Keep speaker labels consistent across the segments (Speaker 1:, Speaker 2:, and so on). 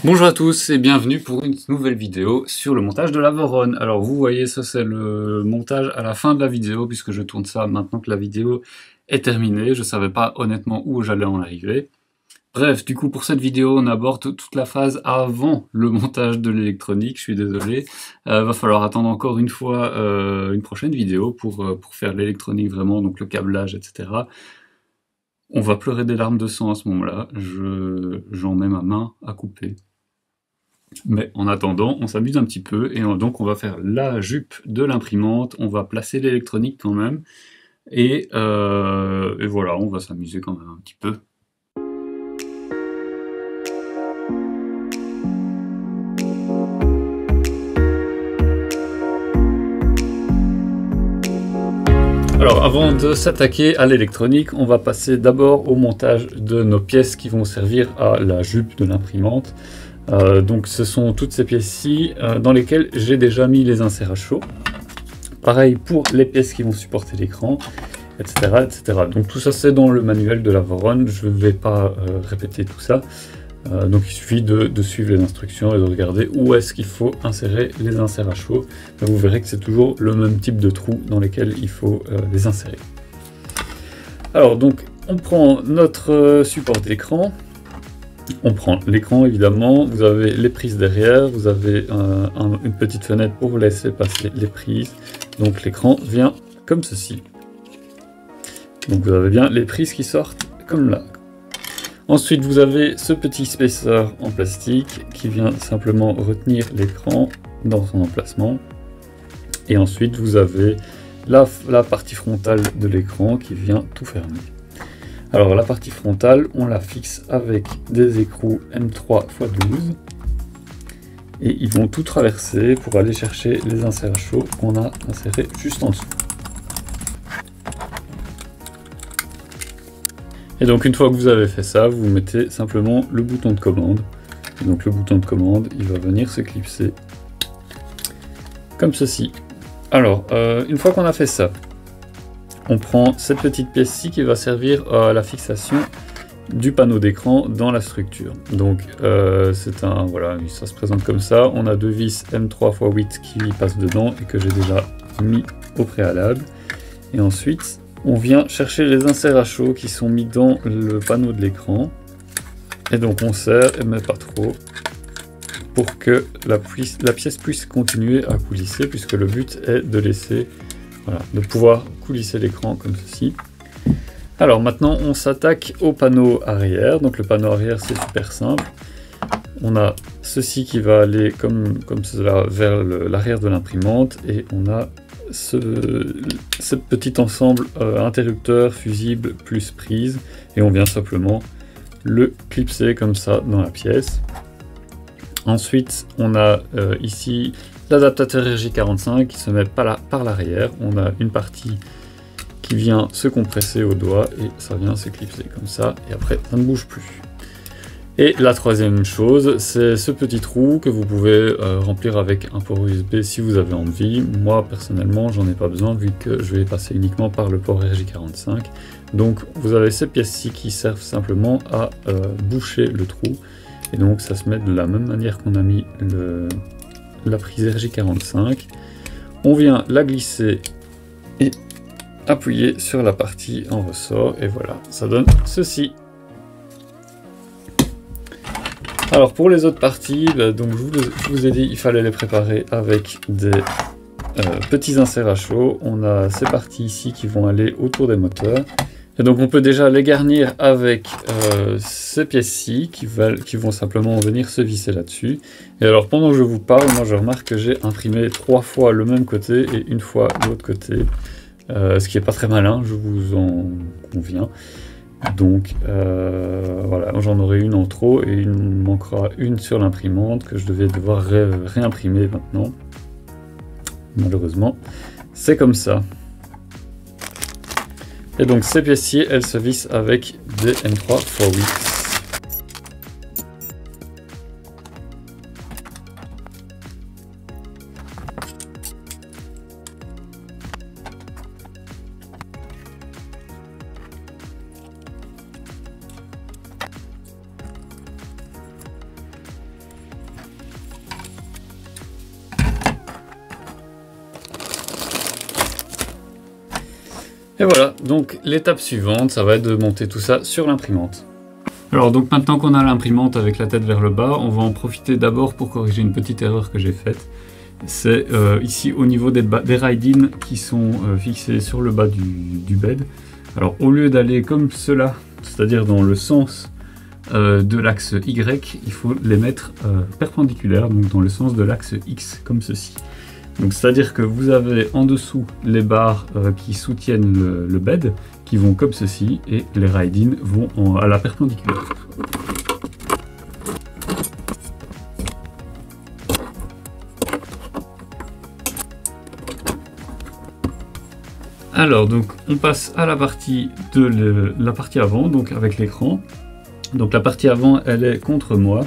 Speaker 1: Bonjour à tous et bienvenue pour une nouvelle vidéo sur le montage de la Voronne. Alors vous voyez, ça c'est le montage à la fin de la vidéo puisque je tourne ça maintenant que la vidéo est terminée. Je savais pas honnêtement où j'allais en arriver. Bref, du coup pour cette vidéo on aborde toute la phase avant le montage de l'électronique, je suis désolé. Va falloir attendre encore une fois une prochaine vidéo pour faire l'électronique vraiment, donc le câblage, etc. On va pleurer des larmes de sang à ce moment-là, j'en mets ma main à couper. Mais en attendant, on s'amuse un petit peu, et donc on va faire la jupe de l'imprimante, on va placer l'électronique quand même, et voilà, on va s'amuser quand même un petit peu. Alors avant de s'attaquer à l'électronique, on va passer d'abord au montage de nos pièces qui vont servir à la jupe de l'imprimante. Donc ce sont toutes ces pièces-ci dans lesquelles j'ai déjà mis les inserts à chaud. Pareil pour les pièces qui vont supporter l'écran, etc., etc. Donc tout ça c'est dans le manuel de la Voronne, je ne vais pas répéter tout ça. Donc il suffit de suivre les instructions et de regarder où est-ce qu'il faut insérer les inserts à chaud. Vous verrez que c'est toujours le même type de trous dans lesquels il faut les insérer. Alors donc on prend notre support d'écran. On prend l'écran évidemment, vous avez les prises derrière, vous avez une petite fenêtre pour laisser passer les prises. Donc l'écran vient comme ceci. Donc vous avez bien les prises qui sortent comme là. Ensuite vous avez ce petit spacer en plastique qui vient simplement retenir l'écran dans son emplacement. Et ensuite vous avez la partie frontale de l'écran qui vient tout fermer. Alors la partie frontale, on la fixe avec des écrous M3 x 12 et ils vont tout traverser pour aller chercher les inserts à chaud qu'on a insérés juste en dessous. Et donc une fois que vous avez fait ça, vous mettez simplement le bouton de commande. Et donc le bouton de commande, il va venir se clipser comme ceci. Alors une fois qu'on a fait ça, on prend cette petite pièce-ci qui va servir à la fixation du panneau d'écran dans la structure. Donc voilà, ça se présente comme ça. On a deux vis M3 x 8 qui passent dedans et que j'ai déjà mis au préalable. Et ensuite, on vient chercher les inserts à chaud qui sont mis dans le panneau de l'écran. Et donc on serre, mais pas trop, pour que la pièce puisse continuer à coulisser, puisque le but est de laisser... Voilà, de pouvoir coulisser l'écran comme ceci. Alors maintenant on s'attaque au panneau arrière. Donc le panneau arrière c'est super simple. On a ceci qui va aller comme cela vers l'arrière de l'imprimante et on a ce petit ensemble interrupteur, fusible plus prise et on vient simplement le clipser comme ça dans la pièce. Ensuite on a ici l'adaptateur RJ45 qui se met par l'arrière. On a une partie qui vient se compresser au doigt et ça vient se clipser comme ça et après ça ne bouge plus. Et la troisième chose, c'est ce petit trou que vous pouvez remplir avec un port USB si vous avez envie. Moi personnellement j'en ai pas besoin vu que je vais passer uniquement par le port RJ45. Donc vous avez ces pièces-ci qui servent simplement à boucher le trou et donc ça se met de la même manière qu'on a mis la prise RJ45, on vient la glisser et appuyer sur la partie en ressort et voilà, ça donne ceci. Alors pour les autres parties, donc je vous ai dit il fallait les préparer avec des petits inserts à chaud. On a ces parties ici qui vont aller autour des moteurs. Et donc on peut déjà les garnir avec ces pièces-ci qui vont simplement venir se visser là-dessus. Et alors pendant que je vous parle, moi je remarque que j'ai imprimé 3 fois le même côté et une fois l'autre côté. Ce qui n'est pas très malin, je vous en conviens. Donc voilà, j'en aurai une en trop et il me manquera une sur l'imprimante que je devais devoir réimprimer maintenant. Malheureusement, c'est comme ça. Et donc ces pièces-ci, elles se vissent avec des M3 x 8. Et voilà, donc l'étape suivante, ça va être de monter tout ça sur l'imprimante. Alors donc maintenant qu'on a l'imprimante avec la tête vers le bas, on va en profiter d'abord pour corriger une petite erreur que j'ai faite. C'est ici au niveau des ride-in qui sont fixés sur le bas du bed. Alors au lieu d'aller comme cela, c'est-à-dire dans le sens de l'axe Y, il faut les mettre perpendiculaires, donc dans le sens de l'axe X, comme ceci. Donc c'est-à-dire que vous avez en dessous les barres qui soutiennent le bed, qui vont comme ceci, et les ride-in vont à la perpendiculaire. Alors donc on passe à la partie la partie avant, donc avec l'écran. Donc la partie avant elle est contre moi.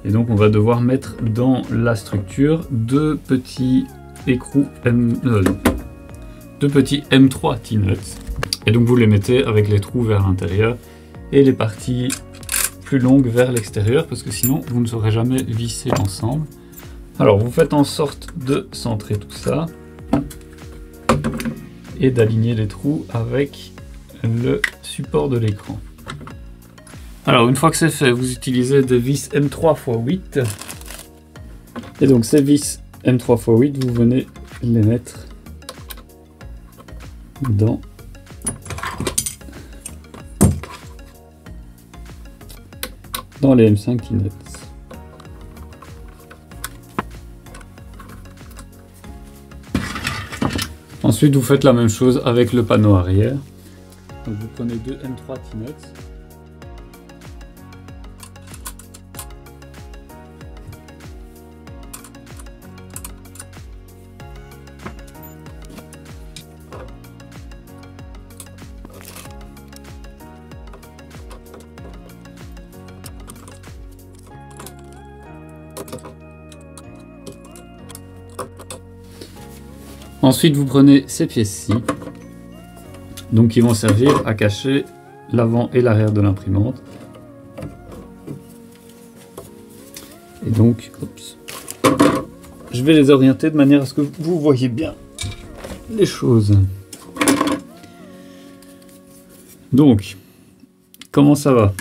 Speaker 1: Et donc on va devoir mettre dans la structure deux petits écrous M3 T-nuts. Et donc vous les mettez avec les trous vers l'intérieur et les parties plus longues vers l'extérieur, parce que sinon vous ne saurez jamais visser ensemble. Alors vous faites en sorte de centrer tout ça et d'aligner les trous avec le support de l'écran. Alors une fois que c'est fait, vous utilisez des vis M3x8. Et donc ces vis M3x8, vous venez les mettre dans les M5 T-nuts. Ensuite vous faites la même chose avec le panneau arrière. Donc vous prenez deux M3 T-nuts. Ensuite, vous prenez ces pièces-ci, donc qui vont servir à cacher l'avant et l'arrière de l'imprimante. Et donc, je vais les orienter de manière à ce que vous voyez bien les choses. Donc, comment ça va?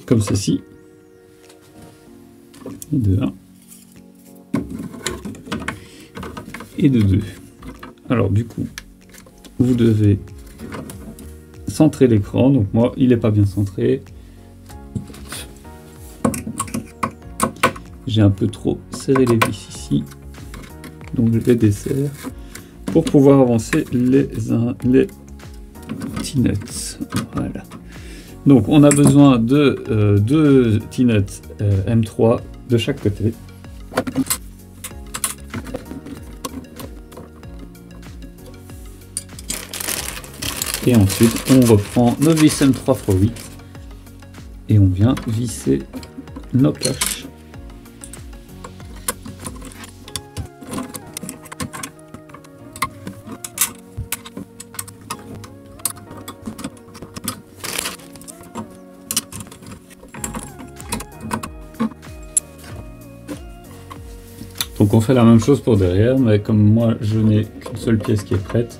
Speaker 1: Comme ceci. Et de 1. Et de 2. Alors du coup, vous devez centrer l'écran. Donc moi, il n'est pas bien centré. J'ai un peu trop serré les vis ici. Donc je les desserre pour pouvoir avancer les T-nuts. Voilà. Donc on a besoin de deux T-nuts M3 de chaque côté. Et ensuite, on reprend nos vis M3x8 et on vient visser nos caches. Donc on fait la même chose pour derrière, mais comme moi je n'ai qu'une seule pièce qui est prête,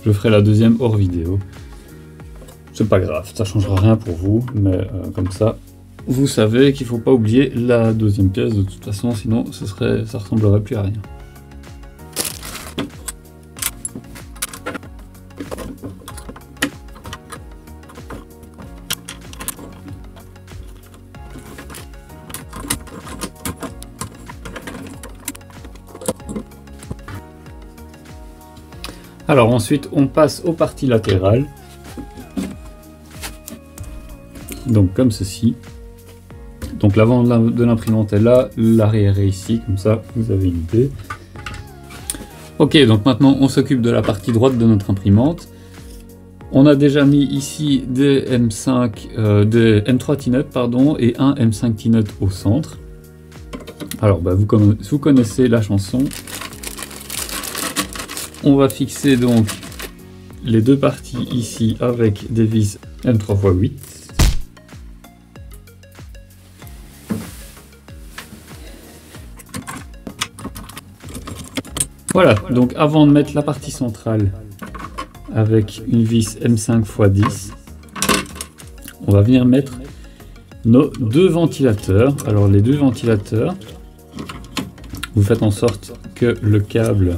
Speaker 1: je ferai la deuxième hors vidéo. C'est pas grave, ça changera rien pour vous, mais comme ça, vous savez qu'il ne faut pas oublier la deuxième pièce de toute façon, sinon ça ressemblerait plus à rien. Alors ensuite, on passe aux parties latérales. Donc comme ceci. Donc l'avant de l'imprimante est là, l'arrière est ici, comme ça vous avez une idée. Ok, donc maintenant on s'occupe de la partie droite de notre imprimante. On a déjà mis ici des des M3 T-nuts pardon, et un M5 T-nut au centre. Alors bah, vous connaissez la chanson. On va fixer donc les deux parties ici avec des vis M3x8. Voilà, donc avant de mettre la partie centrale avec une vis M5 x 10, on va venir mettre nos deux ventilateurs. Alors les deux ventilateurs, vous faites en sorte que le câble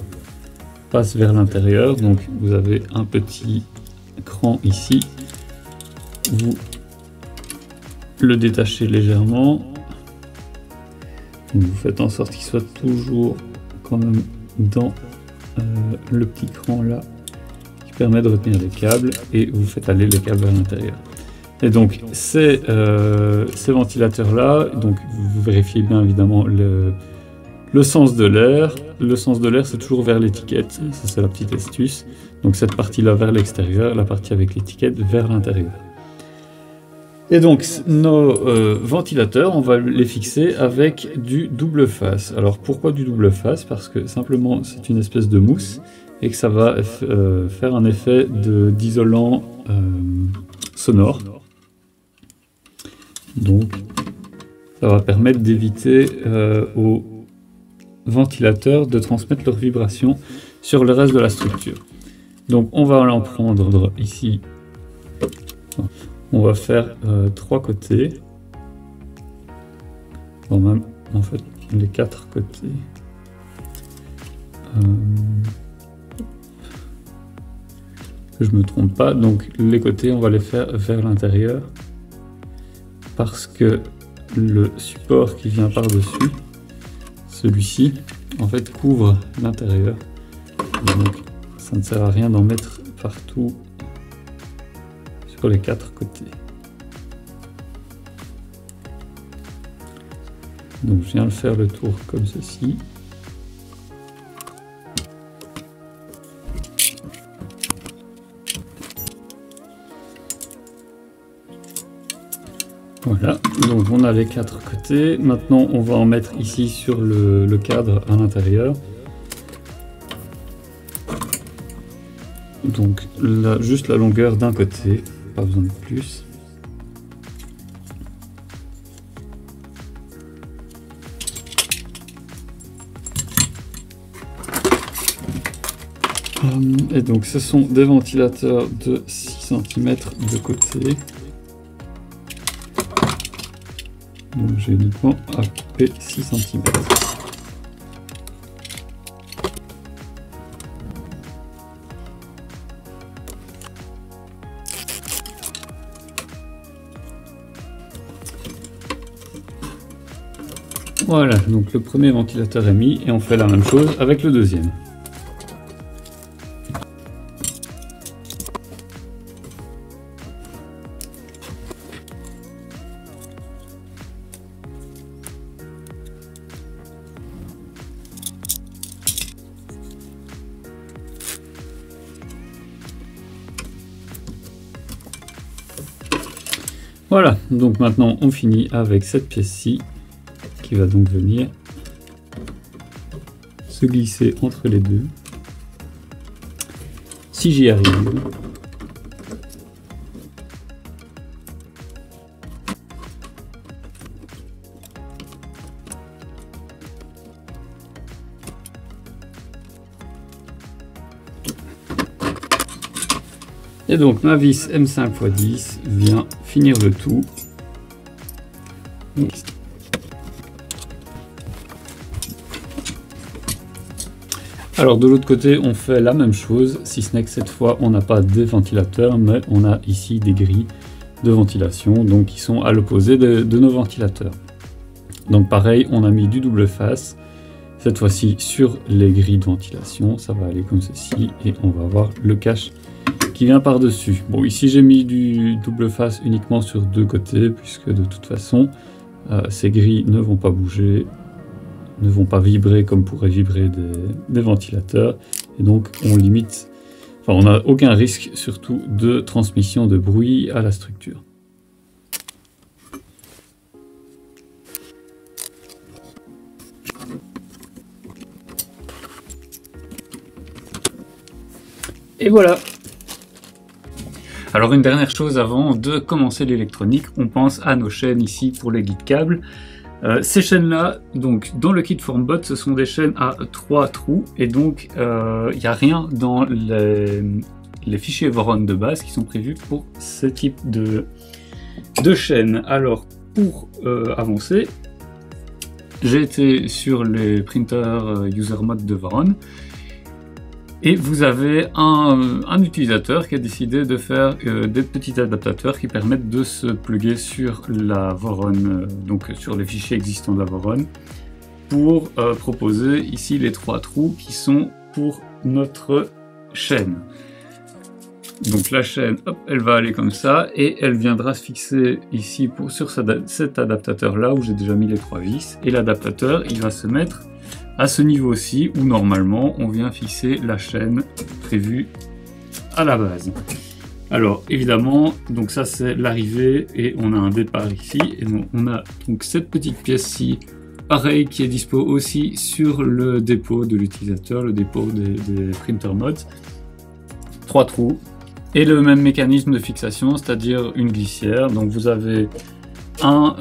Speaker 1: passe vers l'intérieur. Donc vous avez un petit cran ici, vous le détachez légèrement. Donc vous faites en sorte qu'il soit toujours quand même dans le petit cran là qui permet de retenir les câbles, et vous faites aller les câbles vers l'intérieur. Et donc ces ventilateurs là, donc vous vérifiez bien évidemment le sens de l'air. Le sens de l'air, c'est toujours vers l'étiquette, ça c'est la petite astuce. Donc cette partie là vers l'extérieur, la partie avec l'étiquette vers l'intérieur. Et donc nos ventilateurs, on va les fixer avec du double face. Alors pourquoi du double face? Parce que simplement c'est une espèce de mousse et que ça va faire un effet d'isolant sonore. Donc ça va permettre d'éviter aux ventilateurs de transmettre leurs vibrations sur le reste de la structure. Donc on va en prendre ici, on va faire 3 côtés, bon, même en fait les 4 côtés. Que je me trompe pas, donc les côtés on va les faire vers l'intérieur parce que le support qui vient par dessus, celui-ci, en fait couvre l'intérieur, donc ça ne sert à rien d'en mettre partout sur les 4 côtés. Donc je viens de faire le tour comme ceci. Voilà, donc on a les 4 côtés. Maintenant on va en mettre ici sur le cadre à l'intérieur. Donc là, juste la longueur d'un côté, pas besoin de plus. Et donc ce sont des ventilateurs de 6 cm de côté. Donc j'ai uniquement à couper 6 cm. Voilà, donc le premier ventilateur est mis et on fait la même chose avec le deuxième. Voilà, donc maintenant on finit avec cette pièce-ci qui va donc venir se glisser entre les deux. Si j'y arrive. Et donc ma vis M5 x 10 vient finir le tout. Alors de l'autre côté on fait la même chose, si ce n'est que cette fois on n'a pas des ventilateurs mais on a ici des grilles de ventilation, donc qui sont à l'opposé de nos ventilateurs. Donc pareil, on a mis du double face, cette fois-ci sur les grilles de ventilation, ça va aller comme ceci et on va avoir le cache qui vient par-dessus. Bon, ici j'ai mis du double face uniquement sur 2 côtés, puisque de toute façon, ces grilles ne vont pas bouger, ne vont pas vibrer comme pourraient vibrer des ventilateurs, et donc on limite, enfin on n'a aucun risque surtout de transmission de bruit à la structure. Et voilà. Alors une dernière chose avant de commencer l'électronique, on pense à nos chaînes ici pour les guides câbles. Ces chaînes-là, donc dans le kit Formbot, ce sont des chaînes à 3 trous et donc il n'y a rien dans les fichiers Voron de base qui sont prévus pour ce type de chaîne. Alors pour avancer, j'ai été sur les printers user mode de Voron et vous avez un utilisateur qui a décidé de faire des petits adaptateurs qui permettent de se plugger sur la Voron, donc sur les fichiers existants de la Voron, pour proposer ici les 3 trous qui sont pour notre chaîne. Donc la chaîne, hop, elle va aller comme ça et elle viendra se fixer ici sur cet adaptateur là où j'ai déjà mis les 3 vis, et l'adaptateur il va se mettre à ce niveau-ci où normalement on vient fixer la chaîne prévue à la base. Alors évidemment, donc ça c'est l'arrivée et on a un départ ici, et donc on a donc cette petite pièce-ci, pareil, qui est dispo aussi sur le dépôt de l'utilisateur, le dépôt des printer modes. 3 trous et le même mécanisme de fixation, c'est-à-dire une glissière. Donc vous avez un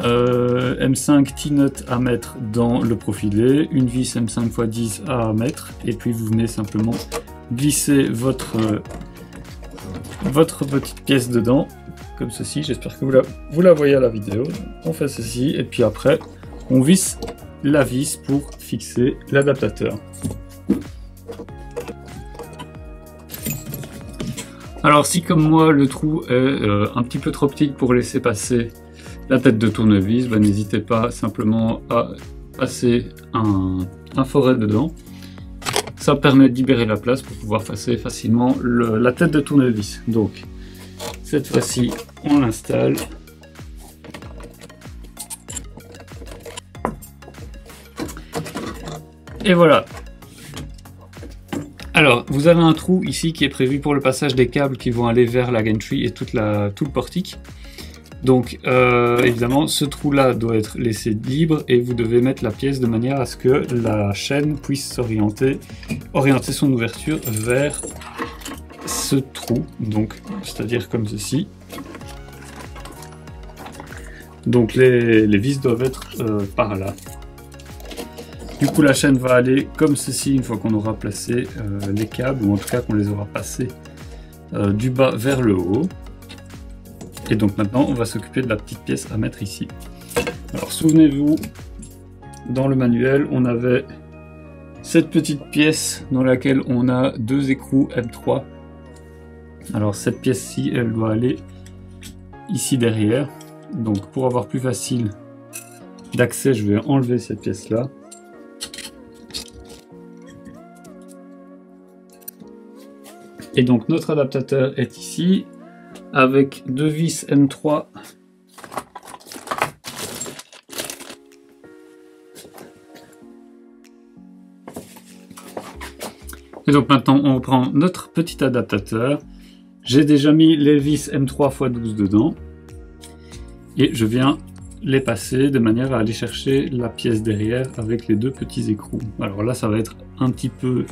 Speaker 1: M5 T-nut à mettre dans le profilé, une vis M5 x 10 à mettre, et puis vous venez simplement glisser votre petite pièce dedans, comme ceci. J'espère que vous la voyez à la vidéo. On fait ceci, et puis après, on visse la vis pour fixer l'adaptateur. Alors si comme moi le trou est un petit peu trop petit pour laisser passer la tête de tournevis, bah, n'hésitez pas simplement à passer un forêt dedans. Ça permet de libérer la place pour pouvoir passer facilement la tête de tournevis. Donc cette fois-ci on l'installe. Et voilà. Alors, vous avez un trou ici qui est prévu pour le passage des câbles qui vont aller vers la gantry et tout le portique. Donc, évidemment, ce trou-là doit être laissé libre et vous devez mettre la pièce de manière à ce que la chaîne puisse orienter son ouverture vers ce trou. Donc, c'est-à-dire comme ceci. Donc, les vis doivent être par là. Du coup, la chaîne va aller comme ceci une fois qu'on aura placé les câbles, ou en tout cas qu'on les aura passés du bas vers le haut. Et donc maintenant, on va s'occuper de la petite pièce à mettre ici. Alors souvenez-vous, dans le manuel, on avait cette petite pièce dans laquelle on a 2 écrous M3. Alors cette pièce-ci, elle doit aller ici derrière. Donc pour avoir plus facile d'accès, je vais enlever cette pièce-là. Et donc notre adaptateur est ici, avec 2 vis M3 et donc maintenant on reprend notre petit adaptateur. J'ai déjà mis les vis M3 x 12 dedans et je viens les passer de manière à aller chercher la pièce derrière avec les 2 petits écrous. Alors là ça va être un petit peu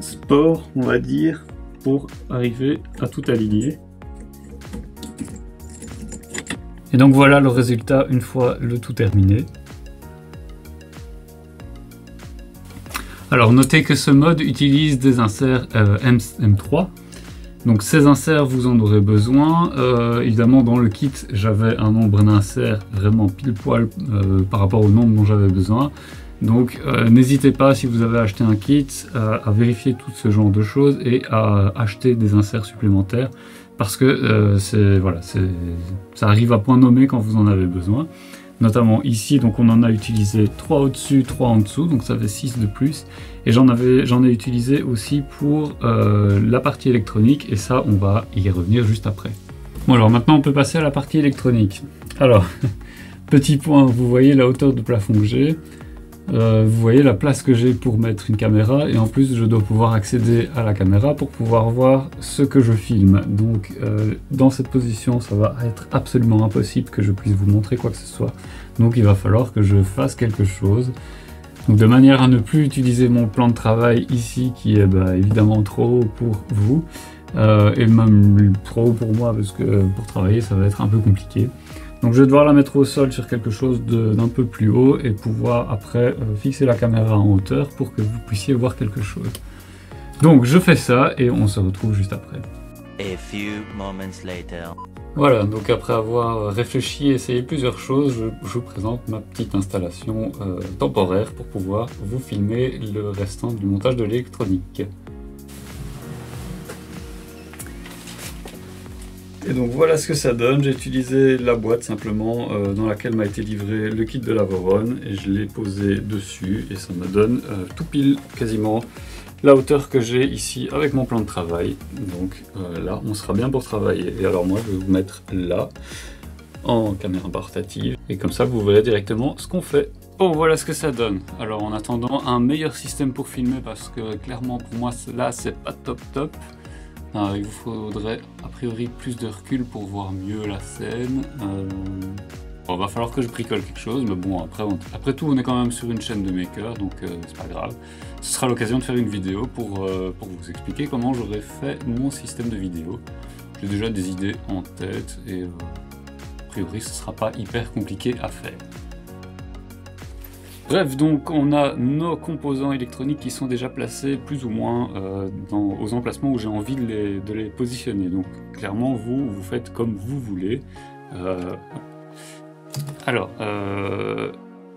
Speaker 1: sport, on va dire, pour arriver à tout aligner. Et donc voilà le résultat une fois le tout terminé. Alors notez que ce mode utilise des inserts M3. Donc ces inserts vous en aurez besoin. Évidemment dans le kit j'avais un nombre d'inserts vraiment pile poil par rapport au nombre dont j'avais besoin. Donc n'hésitez pas, si vous avez acheté un kit, à vérifier tout ce genre de choses et à acheter des inserts supplémentaires, parce que ça arrive à point nommé quand vous en avez besoin. Notamment ici, donc on en a utilisé 3 au-dessus, 3 en dessous, donc ça fait 6 de plus. Et j'en ai utilisé aussi pour la partie électronique, et ça on va y revenir juste après. Bon alors maintenant on peut passer à la partie électronique. Alors, petit point, vous voyez la hauteur de plafond que j'ai. Vous voyez la place que j'ai pour mettre une caméra, et en plus je dois pouvoir accéder à la caméra pour pouvoir voir ce que je filme. Donc dans cette position ça va être absolument impossible que je puisse vous montrer quoi que ce soit. Donc il va falloir que je fasse quelque chose. Donc de manière à ne plus utiliser mon plan de travail ici qui est évidemment trop haut pour vous, et même trop haut pour moi parce que pour travailler ça va être un peu compliqué. Donc je vais devoir la mettre au sol sur quelque chose d'un peu plus haut et pouvoir après fixer la caméra en hauteur pour que vous puissiez voir quelque chose. Donc je fais ça et on se retrouve juste après.
Speaker 2: A few moments later.
Speaker 1: Voilà, donc après avoir réfléchi et essayé plusieurs choses, je vous présente ma petite installation temporaire pour pouvoir vous filmer le restant du montage de l'électronique. Et donc voilà ce que ça donne. J'ai utilisé la boîte simplement dans laquelle m'a été livré le kit de la Voron et je l'ai posé dessus et ça me donne tout pile quasiment la hauteur que j'ai ici avec mon plan de travail. Donc là on sera bien pour travailler. Et alors moi je vais vous mettre là en caméra portative et comme ça vous verrez directement ce qu'on fait. Bon, voilà ce que ça donne. Alors en attendant un meilleur système pour filmer parce que clairement pour moi là c'est pas top. Il vous faudrait a priori plus de recul pour voir mieux la scène. Bon, va falloir que je bricole quelque chose, mais bon, après tout, on est quand même sur une chaîne de maker, donc c'est pas grave. Ce sera l'occasion de faire une vidéo pour vous expliquer comment j'aurais fait mon système de vidéo. J'ai déjà des idées en tête et a priori, ce sera pas hyper compliqué à faire. Bref, donc on a nos composants électroniques qui sont déjà placés plus ou moins aux emplacements où j'ai envie de les positionner. Donc clairement, vous faites comme vous voulez.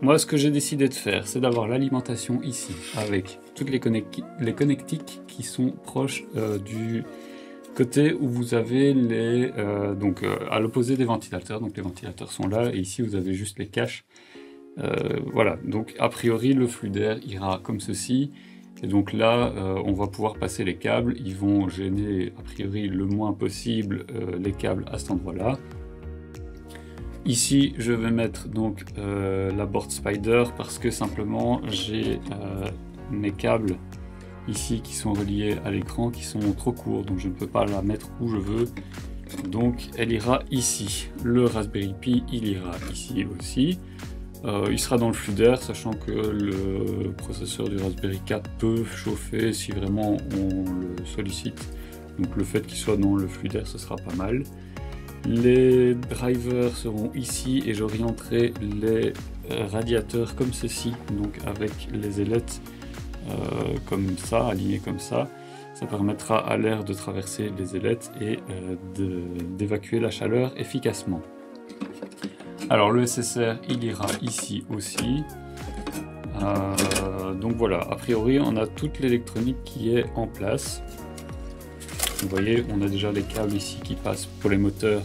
Speaker 1: Moi ce que j'ai décidé de faire, c'est d'avoir l'alimentation ici, avec toutes les connectiques qui sont proches du côté où vous avez à l'opposé des ventilateurs. Donc les ventilateurs sont là, et ici vous avez juste les caches. Voilà, donc a priori le flux d'air ira comme ceci, et donc là on va pouvoir passer les câbles, ils vont gêner a priori le moins possible les câbles à cet endroit là. Ici je vais mettre donc la board spider parce que simplement j'ai mes câbles ici qui sont reliés à l'écran qui sont trop courts, donc je ne peux pas la mettre où je veux, donc elle ira ici. Le Raspberry Pi il ira ici aussi. Il sera dans le flux d'air, sachant que le processeur du Raspberry 4 peut chauffer si vraiment on le sollicite. Donc le fait qu'il soit dans le flux d'air, ce sera pas mal. Les drivers seront ici et j'orienterai les radiateurs comme ceci, donc avec les ailettes comme ça, alignées comme ça. Ça permettra à l'air de traverser les ailettes et d'évacuer la chaleur efficacement. Alors le SSR il ira ici aussi, donc voilà, a priori on a toute l'électronique qui est en place. Vous voyez, on a déjà les câbles ici qui passent pour les moteurs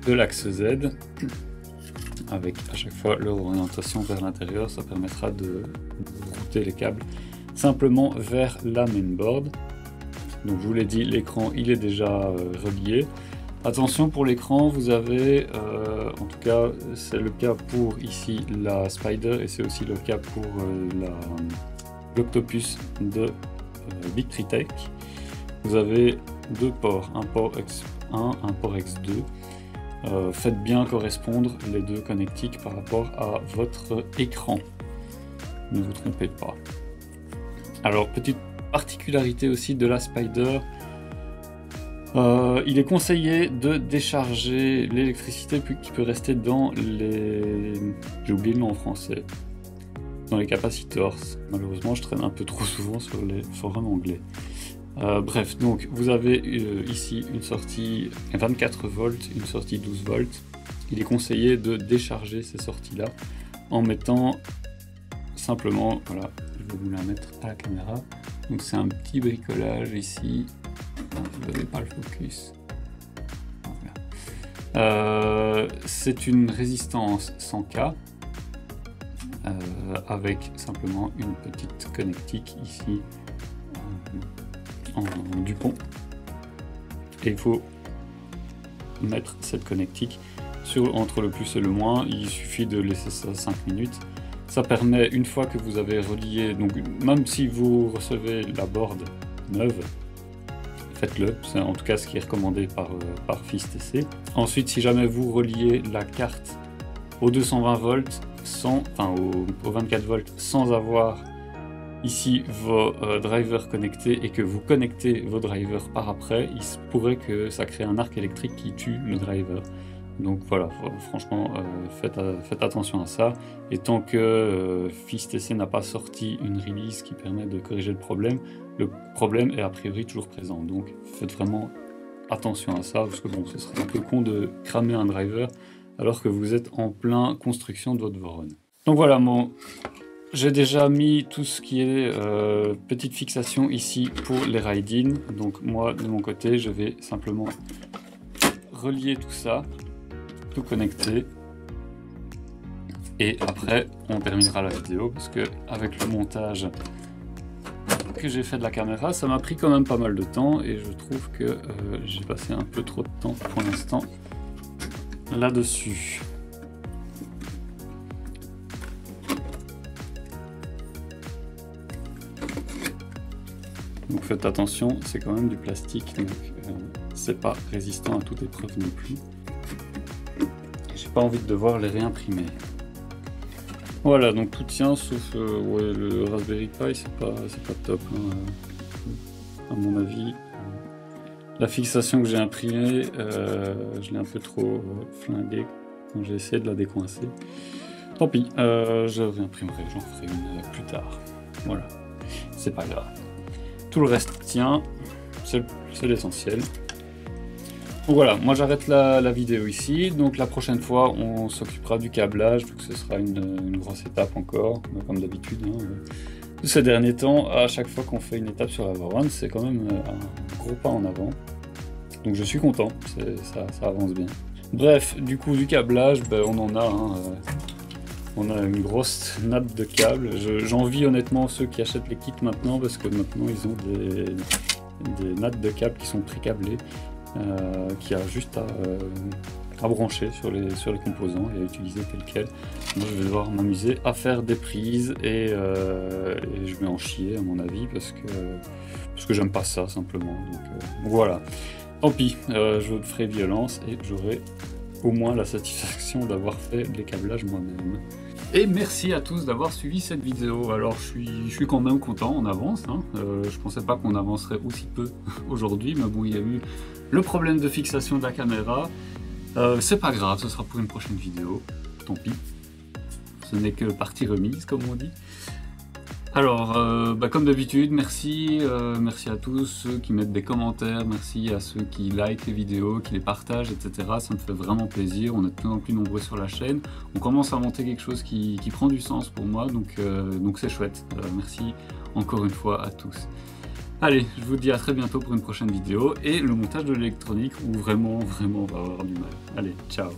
Speaker 1: de l'axe Z, avec à chaque fois leur orientation vers l'intérieur, ça permettra de router les câbles simplement vers la mainboard. Donc je vous l'ai dit, l'écran il est déjà relié. Attention pour l'écran, vous avez, en tout cas c'est le cas pour ici la Spider et c'est aussi le cas pour l'Octopus de Victreetech. Vous avez deux ports, un port X1, un port X2. Faites bien correspondre les deux connectiques par rapport à votre écran. Ne vous trompez pas. Alors petite particularité aussi de la Spider. Il est conseillé de décharger l'électricité qui peut rester dans les... J'ai oublié le nom en français. Dans les capacitors. Malheureusement, je traîne un peu trop souvent sur les forums anglais. Bref, donc vous avez ici une sortie 24 volts, une sortie 12 volts. Il est conseillé de décharger ces sorties-là en mettant simplement... Voilà, je vais vous la mettre à la caméra. Donc c'est un petit bricolage ici. Vous n'avez pas le focus. Voilà. C'est une résistance 100K avec simplement une petite connectique ici en Dupont. Et il faut mettre cette connectique entre le plus et le moins. Il suffit de laisser ça 5 minutes. Ça permet, une fois que vous avez relié, donc même si vous recevez la board neuve, faites-le, c'est en tout cas ce qui est recommandé par FISTC. Ensuite, si jamais vous reliez la carte aux 220 volts, aux 24 volts, sans avoir ici vos drivers connectés et que vous connectez vos drivers par après, il se pourrait que ça crée un arc électrique qui tue le driver. Donc voilà, franchement, faites attention à ça. Et tant que FixedTC n'a pas sorti une release qui permet de corriger le problème est a priori toujours présent. Donc faites vraiment attention à ça, parce que bon, ce serait un peu con de cramer un driver alors que vous êtes en plein construction de votre Voron. Donc voilà, j'ai déjà mis tout ce qui est petite fixation ici pour les ride-in. Donc moi, de mon côté, je vais simplement relier tout ça, tout connecter. Et après, on terminera la vidéo, parce que avec le montage que j'ai fait de la caméra, ça m'a pris quand même pas mal de temps, et je trouve que j'ai passé un peu trop de temps pour l'instant là-dessus. Donc faites attention, c'est quand même du plastique, donc c'est pas résistant à toute épreuve non plus. J'ai pas envie de devoir les réimprimer. Voilà, donc tout tient sauf ouais, le Raspberry Pi, c'est pas top, hein, à mon avis. La fixation que j'ai imprimée, je l'ai un peu trop flinguée quand j'ai essayé de la décoincer. Tant pis, je réimprimerai, j'en ferai une plus tard. Voilà, c'est pas grave. Tout le reste tient, c'est l'essentiel. Donc voilà, moi j'arrête la vidéo ici. Donc la prochaine fois, on s'occupera du câblage. Donc ce sera une grosse étape encore, comme d'habitude. Hein. Ces derniers temps, à chaque fois qu'on fait une étape sur la Voron, c'est quand même un gros pas en avant. Donc je suis content, ça avance bien. Bref, du coup, du câblage, ben, on en a. Hein, on a une grosse nappe de câbles. J'envie honnêtement ceux qui achètent les kits maintenant, parce que maintenant ils ont des nappes de câbles qui sont pré-câblées. Qui a juste à brancher sur les composants et à utiliser tel quel. Moi je vais devoir m'amuser à faire des prises et je vais en chier à mon avis parce que j'aime pas ça simplement. Donc voilà, tant pis, je me ferai violence et j'aurai au moins la satisfaction d'avoir fait les câblages moi-même. Et merci à tous d'avoir suivi cette vidéo. Alors je suis quand même content, on avance. Hein. Je pensais pas qu'on avancerait aussi peu aujourd'hui, mais bon, il y a eu le problème de fixation de la caméra. C'est pas grave, ce sera pour une prochaine vidéo. Tant pis. Ce n'est que partie remise, comme on dit. Alors, comme d'habitude, merci à tous ceux qui mettent des commentaires, merci à ceux qui likent les vidéos, qui les partagent, etc. Ça me fait vraiment plaisir, on est de plus en plus nombreux sur la chaîne. On commence à monter quelque chose qui prend du sens pour moi, donc c'est chouette. Merci encore une fois à tous. Allez, je vous dis à très bientôt pour une prochaine vidéo, et le montage de l'électronique où vraiment on va avoir du mal. Allez, ciao!